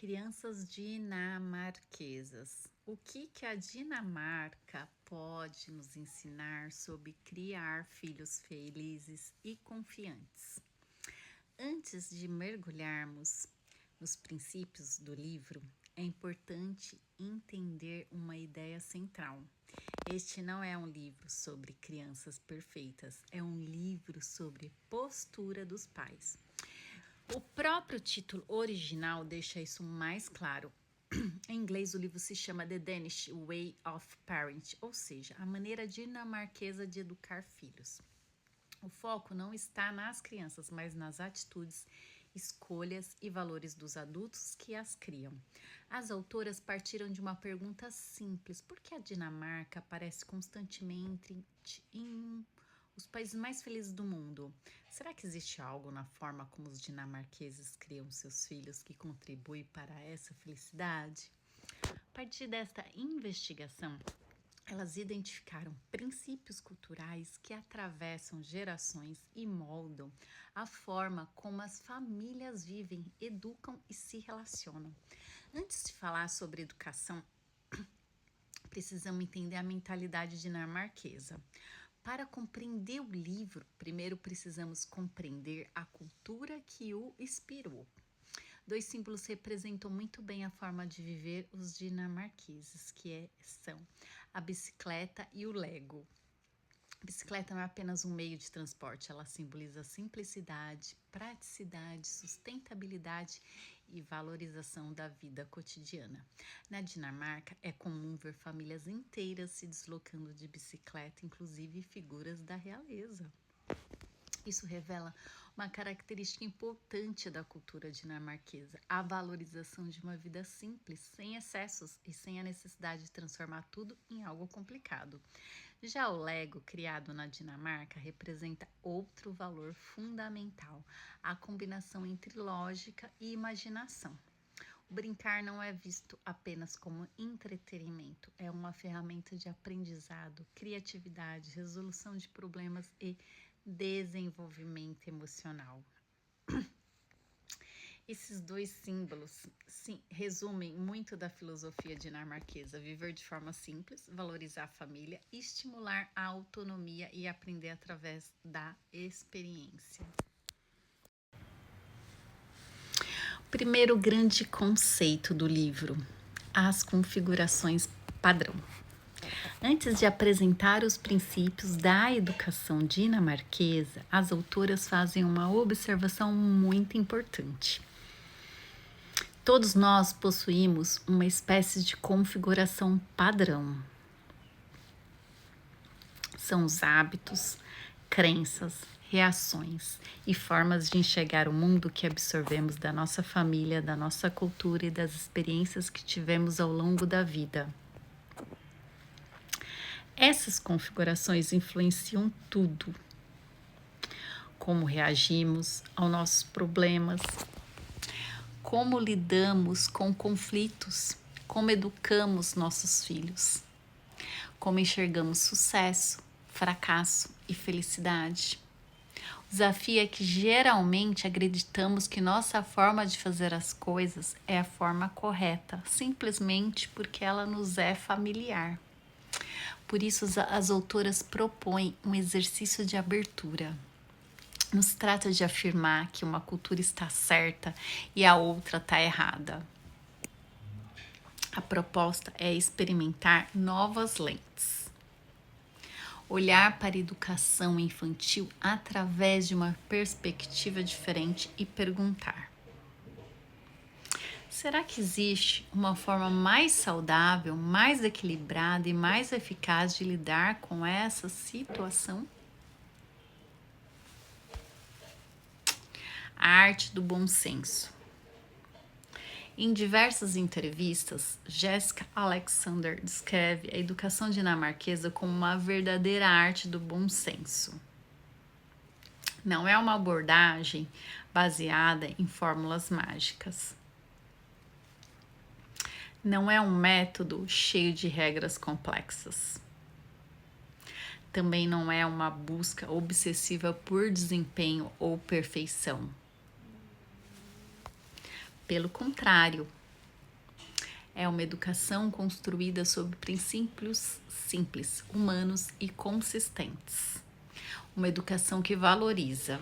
Crianças dinamarquesas. O que a Dinamarca pode nos ensinar sobre criar filhos felizes e confiantes? Antes de mergulharmos nos princípios do livro, é importante entender uma ideia central. Este não é um livro sobre crianças perfeitas, é um livro sobre postura dos pais. O próprio título original deixa isso mais claro. Em inglês, o livro se chama The Danish Way of Parent, ou seja, a maneira dinamarquesa de educar filhos. O foco não está nas crianças, mas nas atitudes, escolhas e valores dos adultos que as criam. As autoras partiram de uma pergunta simples: por que a Dinamarca aparece constantemente em os países mais felizes do mundo? Será que existe algo na forma como os dinamarqueses criam seus filhos que contribui para essa felicidade? A partir desta investigação, elas identificaram princípios culturais que atravessam gerações e moldam a forma como as famílias vivem, educam e se relacionam. Antes de falar sobre educação, precisamos entender a mentalidade dinamarquesa. Para compreender o livro, primeiro precisamos compreender a cultura que o inspirou. Dois símbolos representam muito bem a forma de viver os dinamarqueses, são a bicicleta e o Lego. A bicicleta não é apenas um meio de transporte, ela simboliza simplicidade, praticidade, sustentabilidade e valorização da vida cotidiana. Na Dinamarca, é comum ver famílias inteiras se deslocando de bicicleta, inclusive figuras da realeza. Isso revela uma característica importante da cultura dinamarquesa, a valorização de uma vida simples, sem excessos e sem a necessidade de transformar tudo em algo complicado. Já o Lego, criado na Dinamarca, representa outro valor fundamental, a combinação entre lógica e imaginação. O brincar não é visto apenas como entretenimento, é uma ferramenta de aprendizado, criatividade, resolução de problemas e desenvolvimento emocional. Esses dois símbolos resumem muito da filosofia dinamarquesa: viver de forma simples, valorizar a família, estimular a autonomia e aprender através da experiência. Primeiro grande conceito do livro: as configurações padrão. Antes de apresentar os princípios da educação dinamarquesa, as autoras fazem uma observação muito importante. Todos nós possuímos uma espécie de configuração padrão. São os hábitos, crenças, reações e formas de enxergar o mundo que absorvemos da nossa família, da nossa cultura e das experiências que tivemos ao longo da vida. Essas configurações influenciam tudo. Como reagimos aos nossos problemas, como lidamos com conflitos, como educamos nossos filhos, como enxergamos sucesso, fracasso e felicidade. O desafio é que geralmente acreditamos que nossa forma de fazer as coisas é a forma correta, simplesmente porque ela nos é familiar. Por isso, as autoras propõem um exercício de abertura. Não se trata de afirmar que uma cultura está certa e a outra está errada. A proposta é experimentar novas lentes. Olhar para a educação infantil através de uma perspectiva diferente e perguntar: será que existe uma forma mais saudável, mais equilibrada e mais eficaz de lidar com essa situação? A arte do bom senso. Em diversas entrevistas, Jessica Alexander descreve a educação dinamarquesa como uma verdadeira arte do bom senso. Não é uma abordagem baseada em fórmulas mágicas. Não é um método cheio de regras complexas. Também não é uma busca obsessiva por desempenho ou perfeição. Pelo contrário, É uma educação construída sobre princípios simples, humanos e consistentes. Uma educação que valoriza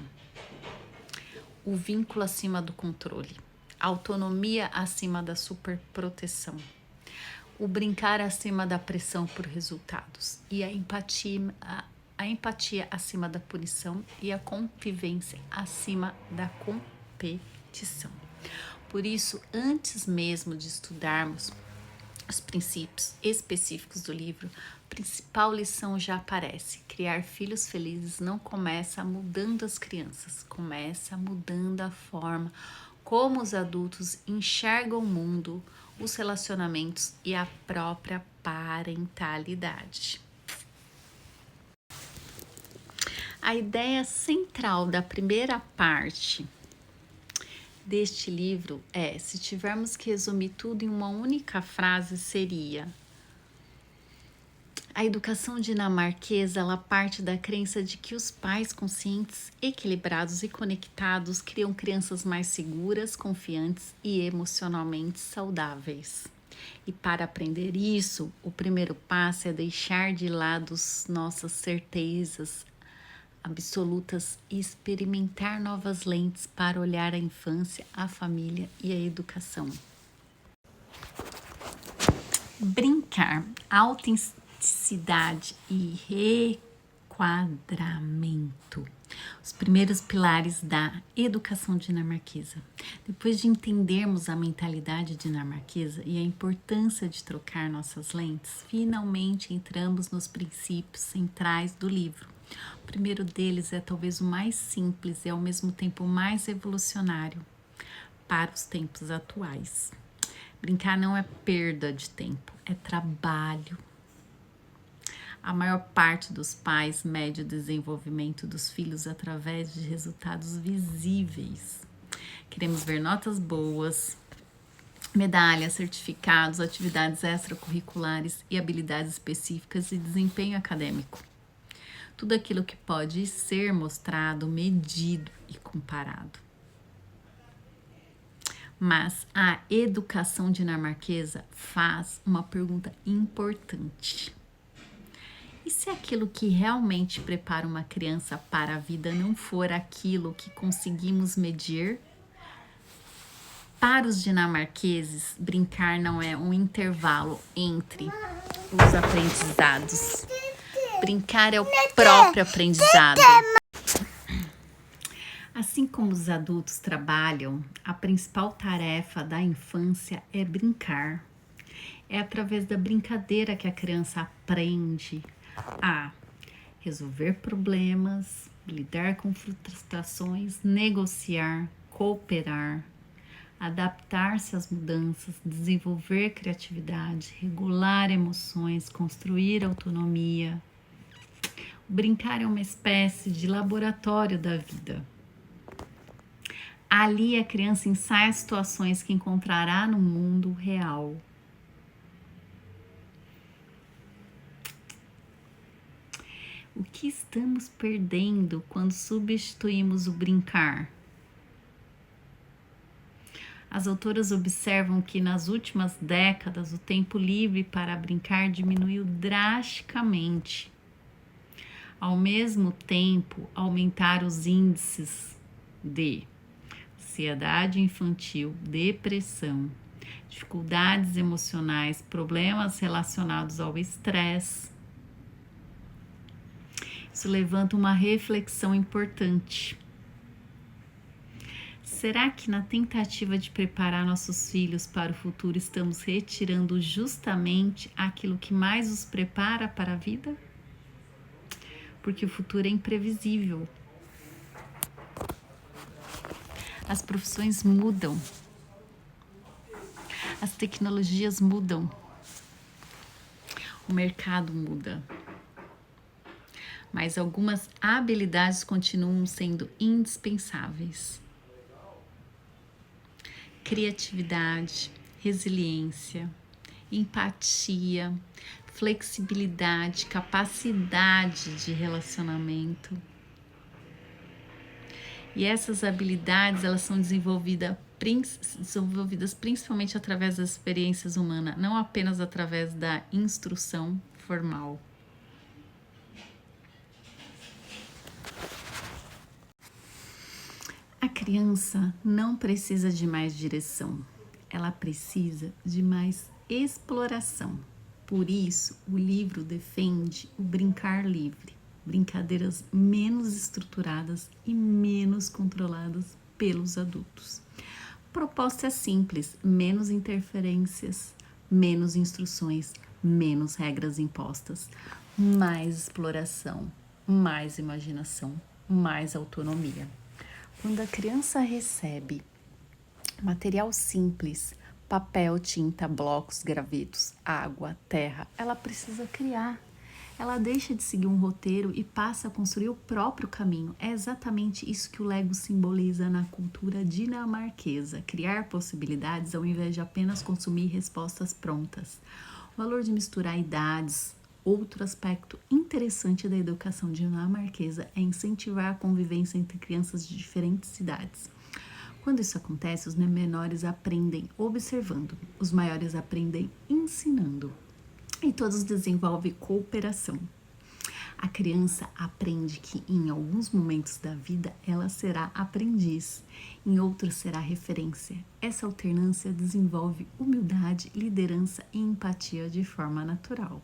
o vínculo acima do controle, a autonomia acima da superproteção, o brincar acima da pressão por resultados e a empatia acima da punição e a convivência acima da competição. Por isso, antes mesmo de estudarmos os princípios específicos do livro, a principal lição já aparece: criar filhos felizes não começa mudando as crianças, começa mudando a forma como os adultos enxergam o mundo, os relacionamentos e a própria parentalidade. A ideia central da primeira parte deste livro é, se tivermos que resumir tudo em uma única frase, seria: a educação dinamarquesa, ela parte da crença de que os pais conscientes, equilibrados e conectados criam crianças mais seguras, confiantes e emocionalmente saudáveis. E para aprender isso, o primeiro passo é deixar de lado nossas certezas absolutas e experimentar novas lentes para olhar a infância, a família e a educação. Brincar, autenticidade e requadramento. Os primeiros pilares da educação dinamarquesa. Depois de entendermos a mentalidade dinamarquesa e a importância de trocar nossas lentes, finalmente entramos nos princípios centrais do livro. O primeiro deles é talvez o mais simples e ao mesmo tempo mais revolucionário para os tempos atuais. Brincar não é perda de tempo, é trabalho. A maior parte dos pais mede o desenvolvimento dos filhos através de resultados visíveis. Queremos ver notas boas, medalhas, certificados, atividades extracurriculares e habilidades específicas e desempenho acadêmico. Tudo aquilo que pode ser mostrado, medido e comparado. Mas a educação dinamarquesa faz uma pergunta importante. E se aquilo que realmente prepara uma criança para a vida não for aquilo que conseguimos medir? Para os dinamarqueses, brincar não é um intervalo entre os aprendizados. Brincar é o próprio aprendizado. Assim como os adultos trabalham, a principal tarefa da infância é brincar. É através da brincadeira que a criança aprende a resolver problemas, lidar com frustrações, negociar, cooperar, adaptar-se às mudanças, desenvolver criatividade, regular emoções, construir autonomia. Brincar é uma espécie de laboratório da vida. Ali a criança ensaia situações que encontrará no mundo real. O que estamos perdendo quando substituímos o brincar? As autoras observam que nas últimas décadas o tempo livre para brincar diminuiu drasticamente. Ao mesmo tempo, aumentaram os índices de ansiedade infantil, depressão, dificuldades emocionais, problemas relacionados ao estresse. Isso levanta uma reflexão importante. Será que na tentativa de preparar nossos filhos para o futuro estamos retirando justamente aquilo que mais os prepara para a vida? Porque o futuro é imprevisível. As profissões mudam. As tecnologias mudam. O mercado muda. Mas algumas habilidades continuam sendo indispensáveis. Criatividade, resiliência, empatia, flexibilidade, capacidade de relacionamento. E essas habilidades, elas são desenvolvidas desenvolvidas principalmente através das experiências humanas, não apenas através da instrução formal. A criança não precisa de mais direção, ela precisa de mais exploração. Por isso, o livro defende o brincar livre, brincadeiras menos estruturadas e menos controladas pelos adultos. A proposta é simples: menos interferências, menos instruções, menos regras impostas, mais exploração, mais imaginação, mais autonomia. Quando a criança recebe material simples, papel, tinta, blocos, gravetos, água, terra, ela precisa criar. Ela deixa de seguir um roteiro e passa a construir o próprio caminho. É exatamente isso que o Lego simboliza na cultura dinamarquesa: criar possibilidades ao invés de apenas consumir respostas prontas. O valor de misturar idades. Outro aspecto interessante da educação dinamarquesa é incentivar a convivência entre crianças de diferentes idades. Quando isso acontece, os menores aprendem observando, os maiores aprendem ensinando e todos desenvolvem cooperação. A criança aprende que em alguns momentos da vida ela será aprendiz, em outros será referência. Essa alternância desenvolve humildade, liderança e empatia de forma natural.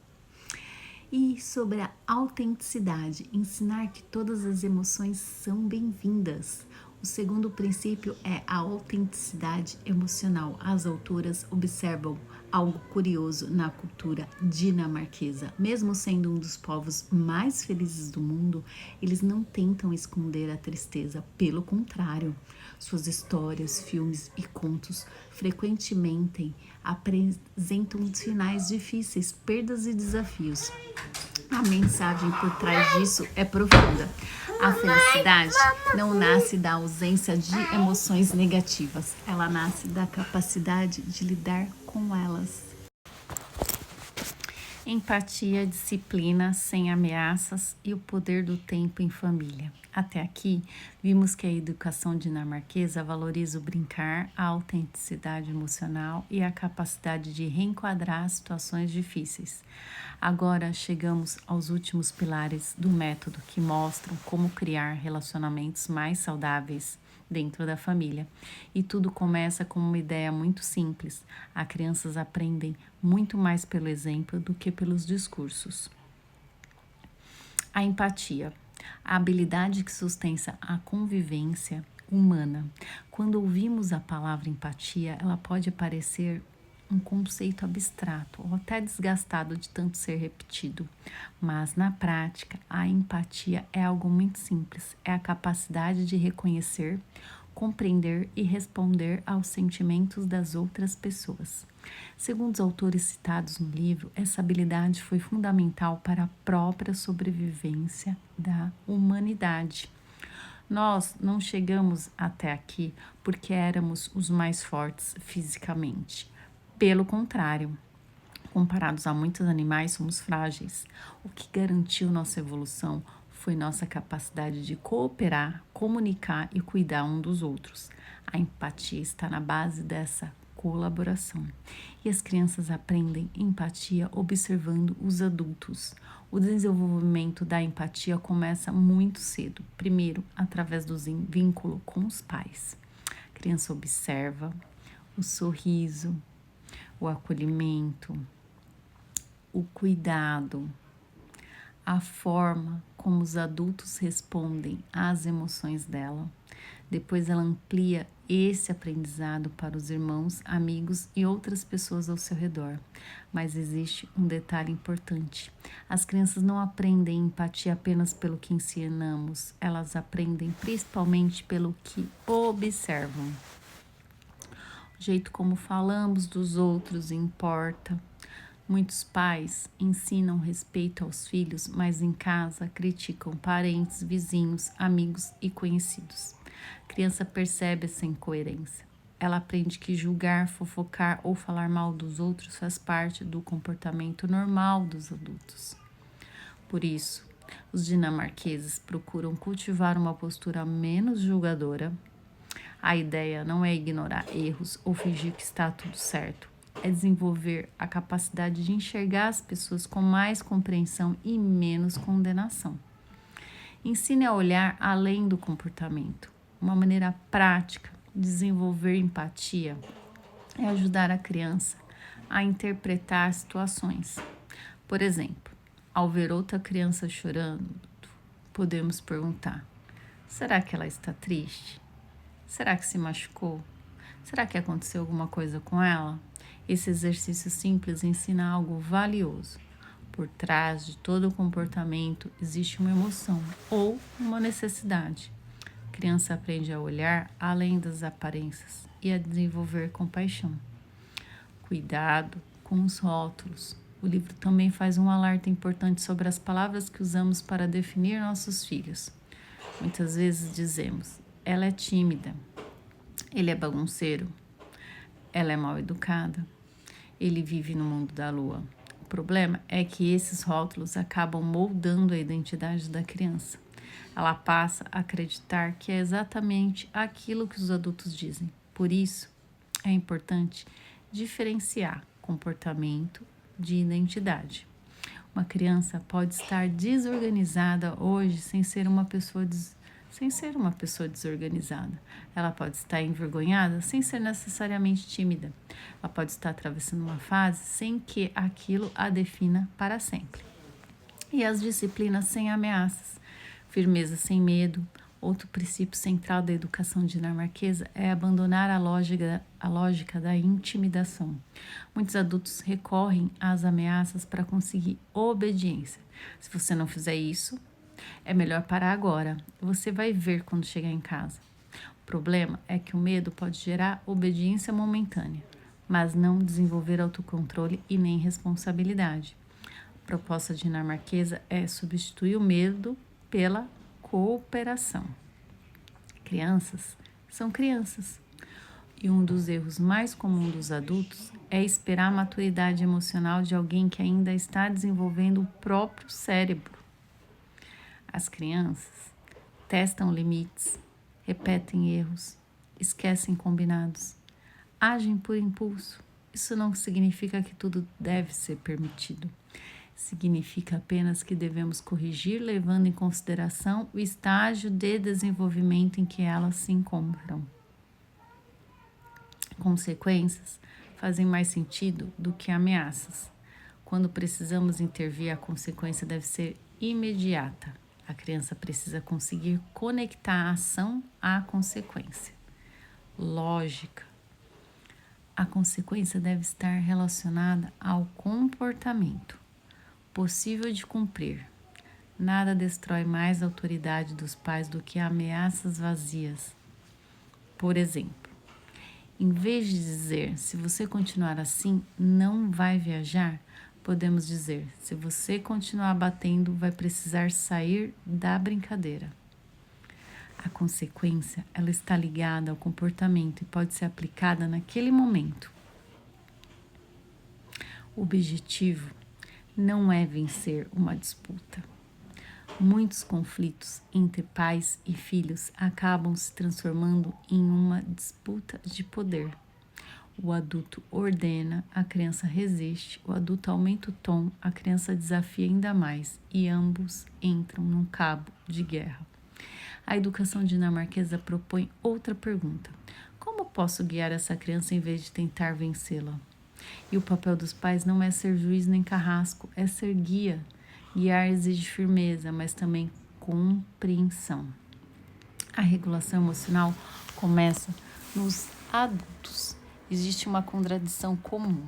E sobre a autenticidade, ensinar que todas as emoções são bem-vindas. O segundo princípio é a autenticidade emocional. As autoras observam algo curioso na cultura dinamarquesa. Mesmo sendo um dos povos mais felizes do mundo, eles não tentam esconder a tristeza. Pelo contrário, suas histórias, filmes e contos frequentemente apresentam finais difíceis, perdas e desafios. A mensagem por trás disso é profunda. A felicidade não nasce da ausência de emoções negativas, ela nasce da capacidade de lidar com elas. Empatia, disciplina, sem ameaças e o poder do tempo em família. Até aqui, vimos que a educação dinamarquesa valoriza o brincar, a autenticidade emocional e a capacidade de reenquadrar situações difíceis. Agora chegamos aos últimos pilares do método que mostram como criar relacionamentos mais saudáveis dentro da família. E tudo começa com uma ideia muito simples: as crianças aprendem muito mais pelo exemplo do que pelos discursos. A empatia, a habilidade que sustenta a convivência humana. Quando ouvimos a palavra empatia, ela pode parecer um conceito abstrato ou até desgastado de tanto ser repetido, mas na prática a empatia é algo muito simples, é a capacidade de reconhecer, compreender e responder aos sentimentos das outras pessoas. Segundo os autores citados no livro, essa habilidade foi fundamental para a própria sobrevivência da humanidade. Nós não chegamos até aqui porque éramos os mais fortes fisicamente. Pelo contrário, comparados a muitos animais, somos frágeis. O que garantiu nossa evolução foi nossa capacidade de cooperar, comunicar e cuidar um dos outros. A empatia está na base dessa colaboração. E as crianças aprendem empatia observando os adultos. O desenvolvimento da empatia começa muito cedo. Primeiro, através do vínculo com os pais. A criança observa o sorriso, o acolhimento, o cuidado, a forma como os adultos respondem às emoções dela. Depois ela amplia esse aprendizado para os irmãos, amigos e outras pessoas ao seu redor. Mas existe um detalhe importante: as crianças não aprendem empatia apenas pelo que ensinamos, elas aprendem principalmente pelo que observam. O jeito como falamos dos outros importa. Muitos pais ensinam respeito aos filhos, mas em casa criticam parentes, vizinhos, amigos e conhecidos. A criança percebe essa incoerência. Ela aprende que julgar, fofocar ou falar mal dos outros faz parte do comportamento normal dos adultos. Por isso, os dinamarqueses procuram cultivar uma postura menos julgadora. A ideia não é ignorar erros ou fingir que está tudo certo. É desenvolver a capacidade de enxergar as pessoas com mais compreensão e menos condenação. Ensine a olhar além do comportamento. Uma maneira prática de desenvolver empatia é ajudar a criança a interpretar situações. Por exemplo, ao ver outra criança chorando, podemos perguntar: será que ela está triste? Será que se machucou? Será que aconteceu alguma coisa com ela? Esse exercício simples ensina algo valioso. Por trás de todo o comportamento existe uma emoção ou uma necessidade. A criança aprende a olhar além das aparências e a desenvolver compaixão. Cuidado com os rótulos. O livro também faz um alerta importante sobre as palavras que usamos para definir nossos filhos. Muitas vezes dizemos: ela é tímida, ele é bagunceiro, ela é mal educada, ele vive no mundo da lua. O problema é que esses rótulos acabam moldando a identidade da criança. Ela passa a acreditar que é exatamente aquilo que os adultos dizem. Por isso, é importante diferenciar comportamento de identidade. Uma criança pode estar desorganizada hoje sem ser uma pessoa desorganizada. Ela pode estar envergonhada sem ser necessariamente tímida. Ela pode estar atravessando uma fase sem que aquilo a defina para sempre. E as disciplinas sem ameaças, firmeza sem medo. Outro princípio central da educação dinamarquesa é abandonar a lógica da intimidação. Muitos adultos recorrem às ameaças para conseguir obediência. Se você não fizer isso, é melhor parar agora. Você vai ver quando chegar em casa. O problema é que o medo pode gerar obediência momentânea, mas não desenvolver autocontrole e nem responsabilidade. A proposta dinamarquesa é substituir o medo pela cooperação. Crianças são crianças. E um dos erros mais comuns dos adultos é esperar a maturidade emocional de alguém que ainda está desenvolvendo o próprio cérebro. As crianças testam limites, repetem erros, esquecem combinados, agem por impulso. Isso não significa que tudo deve ser permitido. Significa apenas que devemos corrigir levando em consideração o estágio de desenvolvimento em que elas se encontram. Consequências fazem mais sentido do que ameaças. Quando precisamos intervir, a consequência deve ser imediata. A criança precisa conseguir conectar a ação à consequência. Lógica. A consequência deve estar relacionada ao comportamento possível de cumprir. Nada destrói mais a autoridade dos pais do que ameaças vazias. Por exemplo, em vez de dizer: se você continuar assim, não vai viajar, podemos dizer: se você continuar batendo, vai precisar sair da brincadeira. A consequência, ela está ligada ao comportamento e pode ser aplicada naquele momento. O objetivo não é vencer uma disputa. Muitos conflitos entre pais e filhos acabam se transformando em uma disputa de poder. O adulto ordena, a criança resiste, o adulto aumenta o tom, a criança desafia ainda mais e ambos entram num cabo de guerra. A educação dinamarquesa propõe outra pergunta: como posso guiar essa criança em vez de tentar vencê-la? E o papel dos pais não é ser juiz nem carrasco, é ser guia. Guiar exige firmeza, mas também compreensão. A regulação emocional começa nos adultos. Existe uma contradição comum.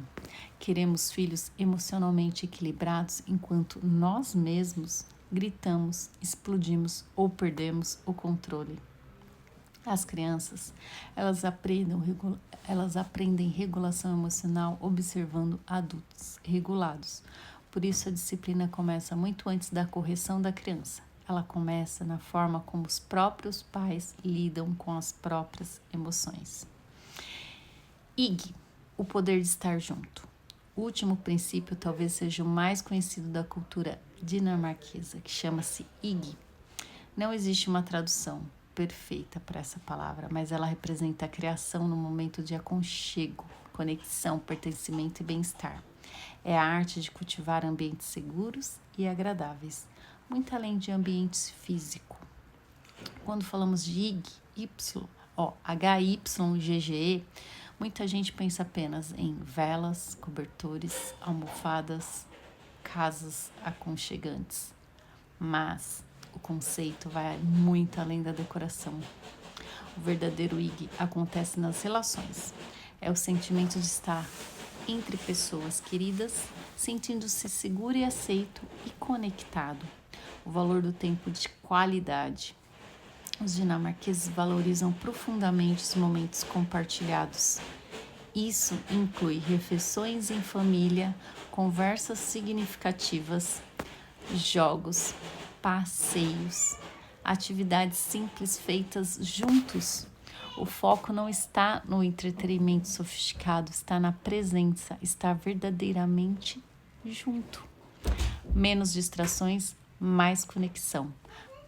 Queremos filhos emocionalmente equilibrados enquanto nós mesmos gritamos, explodimos ou perdemos o controle. As crianças, elas aprendem regulação emocional observando adultos regulados. Por isso a disciplina começa muito antes da correção da criança. Ela começa na forma como os próprios pais lidam com as próprias emoções. IG, o poder de estar junto. O último princípio talvez seja o mais conhecido da cultura dinamarquesa, que chama-se IG. Não existe uma tradução perfeita para essa palavra, mas ela representa a criação no momento de aconchego, conexão, pertencimento e bem-estar. É a arte de cultivar ambientes seguros e agradáveis, muito além de ambientes físicos. Quando falamos de HYGGE, muita gente pensa apenas em velas, cobertores, almofadas, casas aconchegantes. Mas o conceito vai muito além da decoração. O verdadeiro IG acontece nas relações. É o sentimento de estar entre pessoas queridas, sentindo-se seguro e aceito e conectado. O valor do tempo de qualidade. Os dinamarqueses valorizam profundamente os momentos compartilhados. Isso inclui refeições em família, conversas significativas, jogos, passeios, atividades simples feitas juntos. O foco não está no entretenimento sofisticado, está na presença, está verdadeiramente junto. Menos distrações, mais conexão.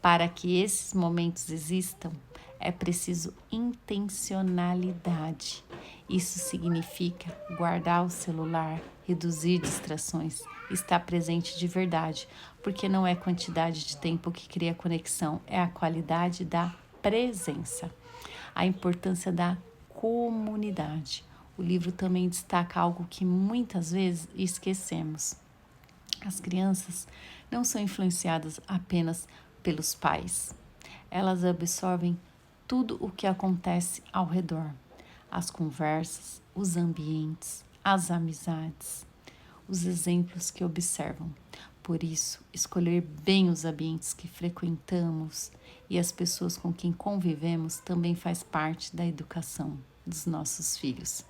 Para que esses momentos existam, é preciso intencionalidade. Isso significa guardar o celular, reduzir distrações, estar presente de verdade, porque não é quantidade de tempo que cria conexão, é a qualidade da presença. A importância da comunidade. O livro também destaca algo que muitas vezes esquecemos. As crianças não são influenciadas apenas pelos pais. Elas absorvem tudo o que acontece ao redor. As conversas, os ambientes, as amizades, os exemplos que observam. Por isso, escolher bem os ambientes que frequentamos e as pessoas com quem convivemos também faz parte da educação dos nossos filhos.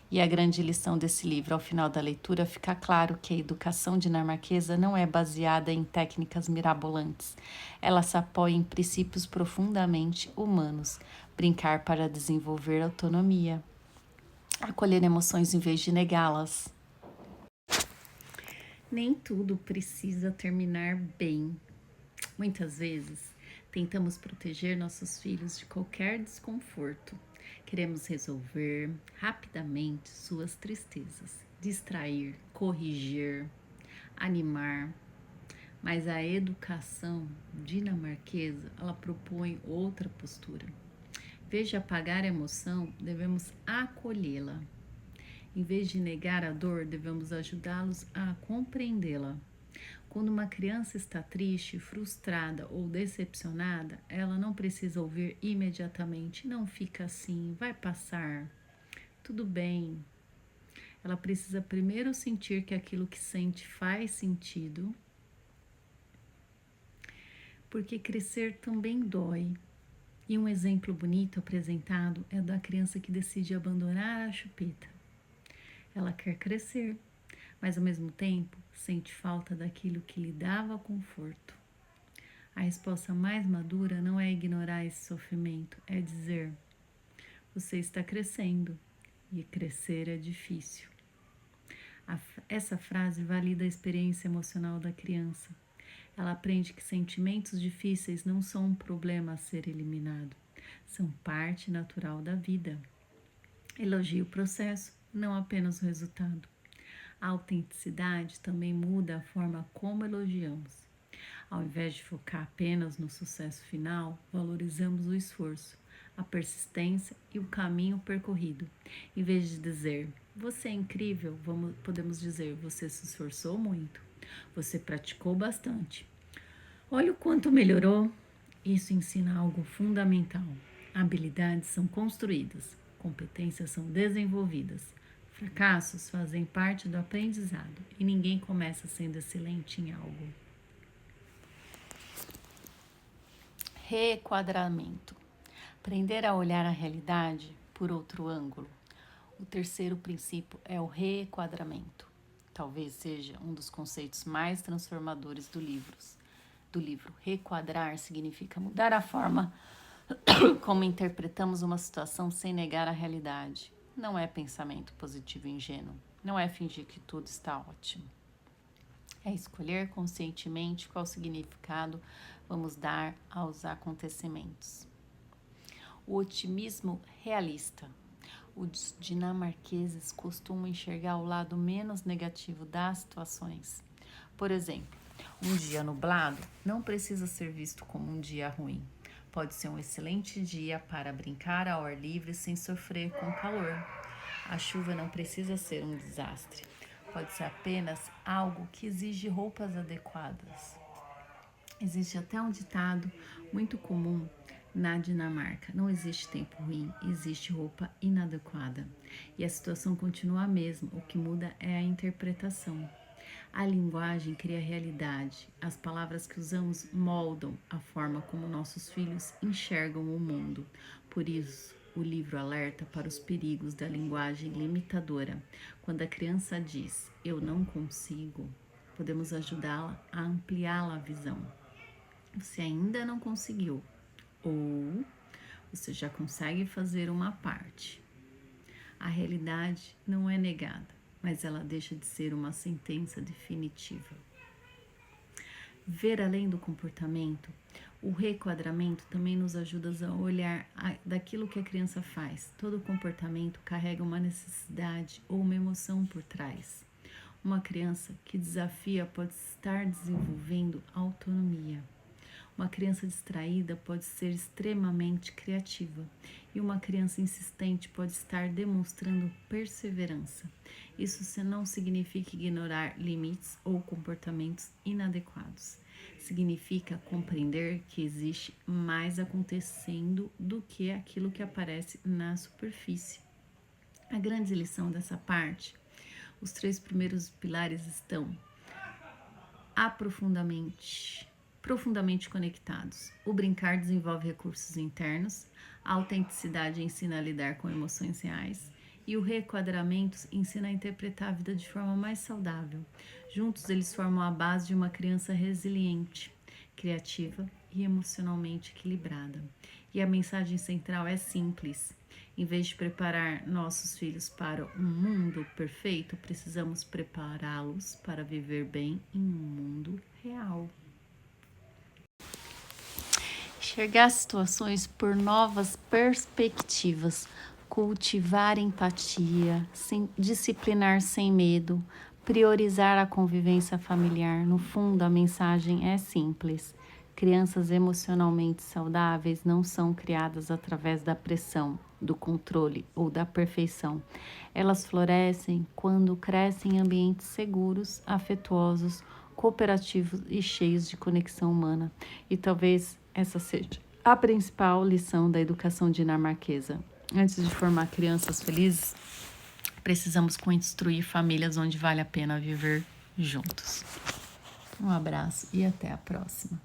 E a grande lição desse livro, ao final da leitura, fica claro que a educação dinamarquesa não é baseada em técnicas mirabolantes. Ela se apoia em princípios profundamente humanos. Brincar para desenvolver autonomia. Acolher emoções em vez de negá-las. Nem tudo precisa terminar bem. Muitas vezes, tentamos proteger nossos filhos de qualquer desconforto. Queremos resolver rapidamente suas tristezas, distrair, corrigir, animar. Mas a educação dinamarquesa, ela propõe outra postura. Em vez de apagar a emoção, devemos acolhê-la. Em vez de negar a dor, devemos ajudá-los a compreendê-la. Quando uma criança está triste, frustrada ou decepcionada, ela não precisa ouvir imediatamente: não fica assim, vai passar, tudo bem. Ela precisa primeiro sentir que aquilo que sente faz sentido, porque crescer também dói. E um exemplo bonito apresentado é da criança que decide abandonar a chupeta. Ela quer crescer, mas ao mesmo tempo sente falta daquilo que lhe dava conforto. A resposta mais madura não é ignorar esse sofrimento, é dizer: você está crescendo e crescer é difícil. Essa frase valida a experiência emocional da criança. Ela aprende que sentimentos difíceis não são um problema a ser eliminado, são parte natural da vida. Elogie o processo, não apenas o resultado. A autenticidade também muda a forma como elogiamos. Ao invés de focar apenas no sucesso final, valorizamos o esforço, a persistência e o caminho percorrido. Em vez de dizer, você é incrível, podemos dizer, você se esforçou muito, você praticou bastante. Olha o quanto melhorou. Isso ensina algo fundamental. Habilidades são construídas, competências são desenvolvidas. Fracassos fazem parte do aprendizado e ninguém começa sendo excelente em algo. Requadramento. Aprender a olhar a realidade por outro ângulo. O terceiro princípio é o requadramento. Talvez seja um dos conceitos mais transformadores do livro. Requadrar significa mudar a forma como interpretamos uma situação sem negar a realidade. Não é pensamento positivo e ingênuo. Não é fingir que tudo está ótimo. É escolher conscientemente qual significado vamos dar aos acontecimentos. O otimismo realista. Os dinamarqueses costumam enxergar o lado menos negativo das situações. Por exemplo, um dia nublado não precisa ser visto como um dia ruim. Pode ser um excelente dia para brincar ao ar livre sem sofrer com calor. A chuva não precisa ser um desastre. Pode ser apenas algo que exige roupas adequadas. Existe até um ditado muito comum na Dinamarca: não existe tempo ruim, existe roupa inadequada. E a situação continua a mesma, o que muda é a interpretação. A linguagem cria realidade. As palavras que usamos moldam a forma como nossos filhos enxergam o mundo. Por isso, o livro alerta para os perigos da linguagem limitadora. Quando a criança diz "eu não consigo", podemos ajudá-la a ampliar a visão. Você ainda não conseguiu, ou você já consegue fazer uma parte. A realidade não é negada, mas ela deixa de ser uma sentença definitiva. Ver além do comportamento, o requadramento também nos ajuda a olhar daquilo que a criança faz. Todo comportamento carrega uma necessidade ou uma emoção por trás. Uma criança que desafia pode estar desenvolvendo autonomia. Uma criança distraída pode ser extremamente criativa e uma criança insistente pode estar demonstrando perseverança. Isso não significa ignorar limites ou comportamentos inadequados. Significa compreender que existe mais acontecendo do que aquilo que aparece na superfície. A grande lição dessa parte, os 3 primeiros pilares estão profundamente conectados. O brincar desenvolve recursos internos, a autenticidade ensina a lidar com emoções reais e o requadramento ensina a interpretar a vida de forma mais saudável. Juntos, eles formam a base de uma criança resiliente, criativa e emocionalmente equilibrada. E a mensagem central é simples. Em vez de preparar nossos filhos para um mundo perfeito, precisamos prepará-los para viver bem em um mundo real. Enxergar situações por novas perspectivas, cultivar empatia, disciplinar sem medo, priorizar a convivência familiar. No fundo, a mensagem é simples. Crianças emocionalmente saudáveis não são criadas através da pressão, do controle ou da perfeição. Elas florescem quando crescem em ambientes seguros, afetuosos, cooperativos e cheios de conexão humana. E talvez essa seja a principal lição da educação dinamarquesa. Antes de formar crianças felizes, precisamos construir famílias onde vale a pena viver juntos. Um abraço e até a próxima.